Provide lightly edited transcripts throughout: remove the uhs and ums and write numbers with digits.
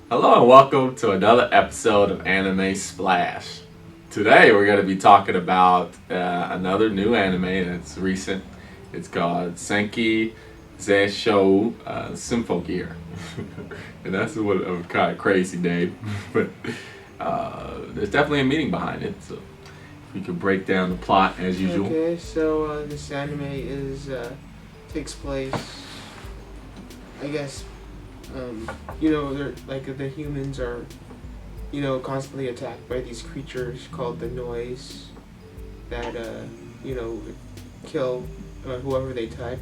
Hello and welcome to another episode of Anime Splash. Today we're going to be talking about another new anime that's recent. It's called Senki Zesshō Symphogear. And that's a kind of crazy name, but there's definitely a meaning behind it. So we could break down the plot as usual. Okay, so this anime takes place, I guess, they're like the humans are, constantly attacked by these creatures called the Noise that kill whoever they touch.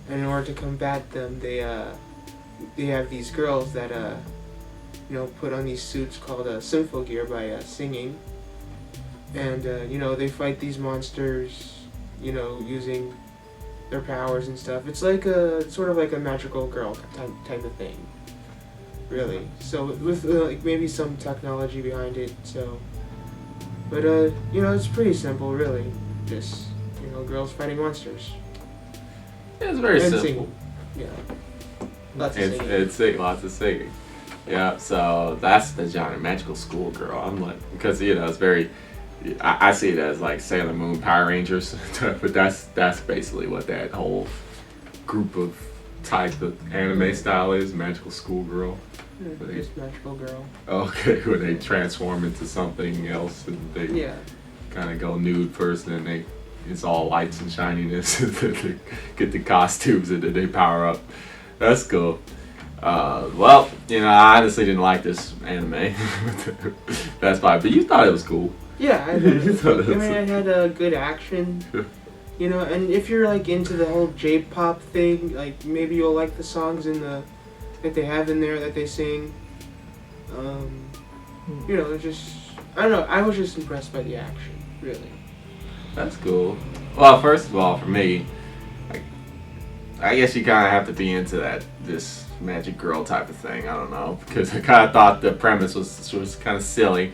And in order to combat them, they have these girls that put on these suits called Symphogear by singing. And they fight these monsters, using their powers and stuff. It's like sort of like a magical girl type of thing, really. So with like maybe some technology behind it. So, but it's pretty simple, really. Just girls fighting monsters. Yeah, it's very And simple. singing. Yeah, lots of singing. Lots of singing. Yeah, so that's the genre, magical schoolgirl. I'm like, because it's very. I see it as like Sailor Moon, Power Rangers, but that's basically what that whole group of type of anime style is, magical schoolgirl. Just magical girl. Okay, where they transform into something else and they Yeah. kind of go nude first, and then it's all lights and shininess, and then they get the costumes, and then they power up. That's cool. Well, I honestly didn't like this anime. That's fine, but you thought it was cool. Yeah, I it had a good action. And if you're like into the whole J-pop thing, like maybe you'll like the songs that they have in there that they sing. Just I don't know. I was just impressed by the action, really. That's cool. Well, first of all, for me, I guess you kind of have to be into this magic girl type of thing. I don't know, because I kind of thought the premise was kind of silly.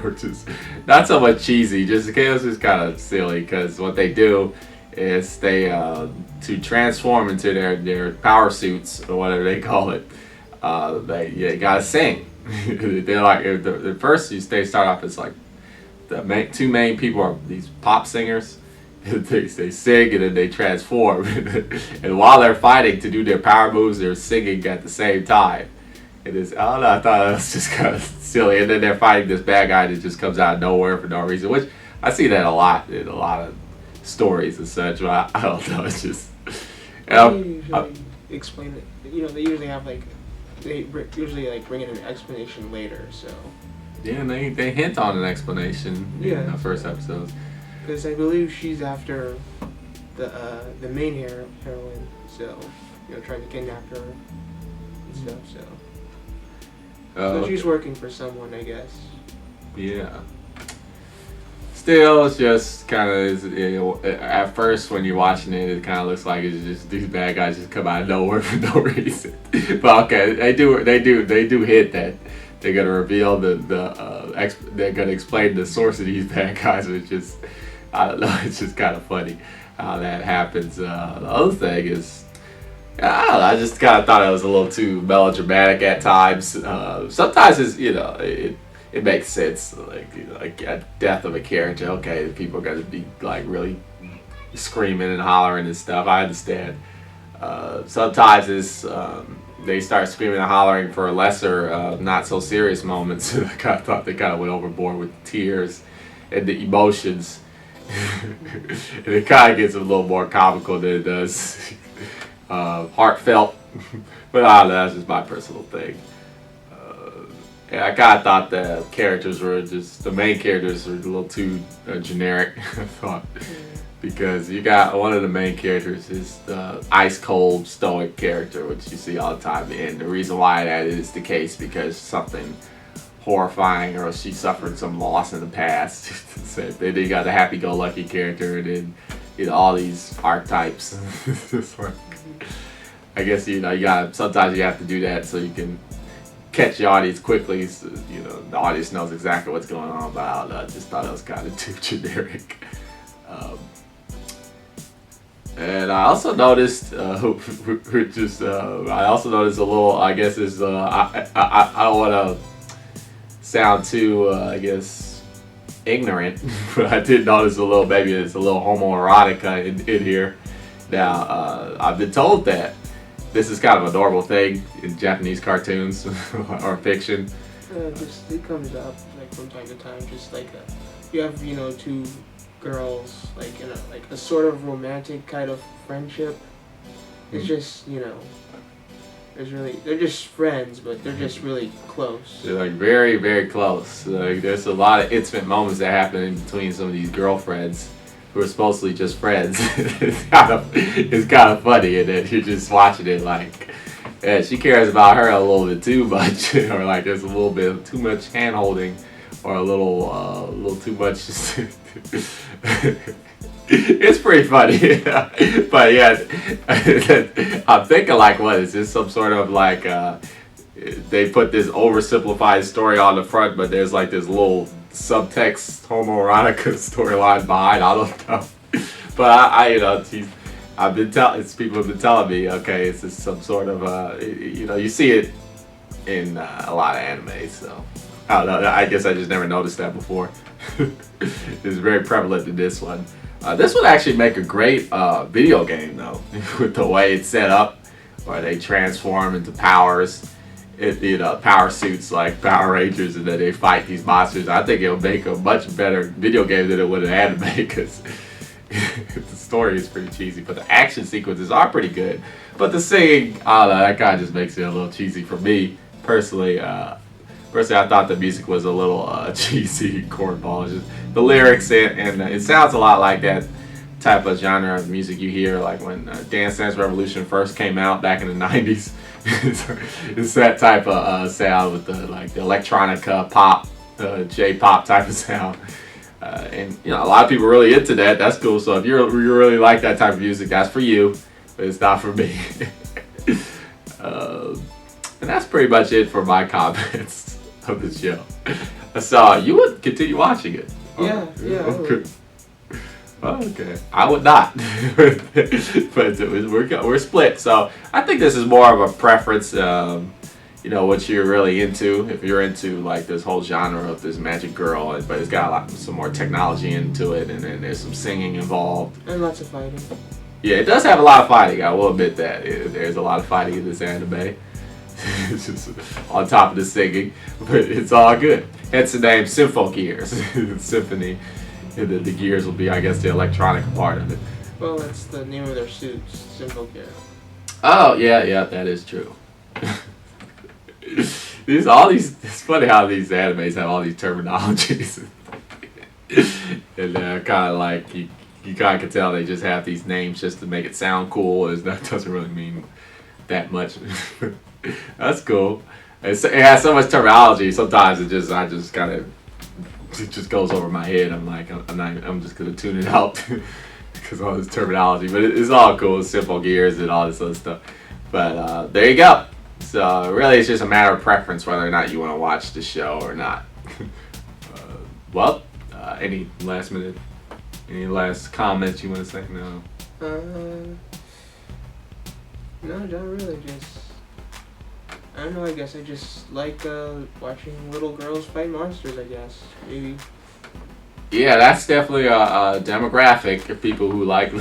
Which is not so much cheesy, just it was just kind of silly, because what they do is they to transform into their power suits or whatever they call it, they gotta sing. They're like they start off as like two main people are these pop singers. They sing and then they transform, and while they're fighting to do their power moves, they're singing at the same time. It is. I don't know. I thought it was just kind of silly, and then they're fighting this bad guy that just comes out of nowhere for no reason. Which I see that a lot in a lot of stories and such. But I don't know. It's just. They usually explain it. They usually have usually bring in an explanation later. So. Yeah, and they hint on an explanation in the first episodes. Because I believe she's after the main heroine, so trying to kidnap her and stuff. So she's working for someone, I guess. Yeah. Still, it's just kind of at first when you're watching it, it kind of looks like it's just these bad guys just come out of nowhere for no reason. But okay, they do hint that they're gonna reveal they're gonna explain the source of these bad guys, which is, I don't know, it's just kind of funny how that happens. The other thing is, I don't know, I just kind of thought it was a little too melodramatic at times. Sometimes it's it makes sense, like a death of a character. Okay, people are gonna be like really screaming and hollering and stuff. I understand. Sometimes it's they start screaming and hollering for lesser, not so serious moments. I kind of thought they kind of went overboard with the tears and the emotions. And it kind of gets a little more comical than it does heartfelt. But I don't know, that's just my personal thing. And I kind of thought the main characters were a little too generic, I thought. Because you got one of the main characters is the ice cold stoic character, which you see all the time. And the reason why that is the case, because something horrifying or she suffered some loss in the past. So then you got the happy-go-lucky character, and then all these archetypes. I guess you got sometimes you have to do that so you can catch the audience quickly. So, the audience knows exactly what's going on. But I just thought it was kind of too generic. And I also noticed, I also noticed a little. I guess is I don't want to sound too, I guess, ignorant, but I did notice a little. Maybe it's a little homoerotic in here. Now, I've been told that this is kind of a normal thing in Japanese cartoons or fiction. Just it comes up like from time to time. Just like you have two girls like in a sort of romantic kind of friendship. It's just they're just friends, but they're just really close. They're like very, very close. Like, there's a lot of intimate moments that happen in between some of these girlfriends who are supposedly just friends. It's kind of funny, and then you're just watching it like, yeah, she cares about her a little bit too much, or like there's a little bit too much hand holding, or a little too much. It's pretty funny, but yeah, I'm thinking like, what is this? Some sort of like they put this oversimplified story on the front, but there's like this little subtext homoerotica storyline behind. I don't know, but people have been telling me, okay, it's just some sort of you see it in a lot of anime, so I don't know. I guess I just never noticed that before. It's very prevalent in this one. This would actually make a great video game, though, with the way it's set up, where they transform into powers, power suits like Power Rangers, and then they fight these monsters. I think it would make a much better video game than it would an anime, because the story is pretty cheesy, but the action sequences are pretty good. But the singing, I don't know, that kind of just makes it a little cheesy for me, personally. Personally, I thought the music was a little cheesy, cornball. The lyrics and it sounds a lot like that type of genre of music you hear, like when Dance Dance Revolution first came out back in the '90s. It's that type of sound with the electronica pop, J-pop type of sound. And a lot of people are really into that. That's cool. So if you really like that type of music, that's for you, but it's not for me. And that's pretty much it for my comments of the show. So you would continue watching it? Yeah, I would. Okay, I would not, but we're split. So I think this is more of a preference. What you're really into. If you're into like this whole genre of this magic girl, but it's got some more technology into it, and then there's some singing involved and lots of fighting. Yeah, it does have a lot of fighting. I will admit that there's a lot of fighting in this anime. It's just on top of the singing, but it's all good. Hence the name Symphogear. Symphony. And the gears will be, I guess, the electronic part of it. Well, that's the name of their suits, Symphogear. Oh, yeah, that is true. It's funny how these animes have all these terminologies. And kind of like, you kind of can tell they just have these names just to make it sound cool. That doesn't really mean that much. That's cool. It has so much terminology. Sometimes it just goes over my head. I'm like, I'm just gonna tune it out because all this terminology. But it's all cool. It's simple gears and all this other stuff. But there you go. So really, it's just a matter of preference whether or not you want to watch the show or not. Any last comments you want to say? No. No, not really. Just I don't know. I guess I just like watching little girls fight monsters. I guess maybe. Yeah, that's definitely a demographic of people who like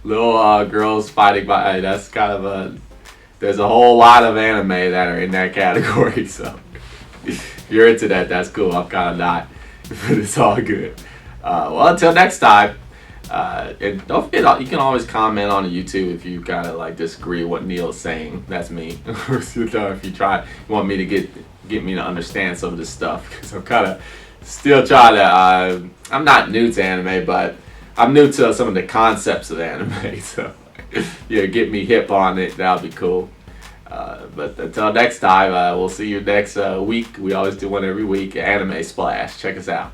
little girls fighting. That's kind of there's a whole lot of anime that are in that category. So if you're into that, that's cool. I'm kind of not, but it's all good. Well, until next time. And don't forget, you can always comment on the YouTube if you kind of like disagree with what Neal's saying. That's me. If you want me to get me to understand some of this stuff, because I'm kind of still trying to. I'm not new to anime, but I'm new to some of the concepts of anime. So yeah, get me hip on it. That'll be cool. But until next time, we'll see you next week. We always do one every week. Anime Splash. Check us out.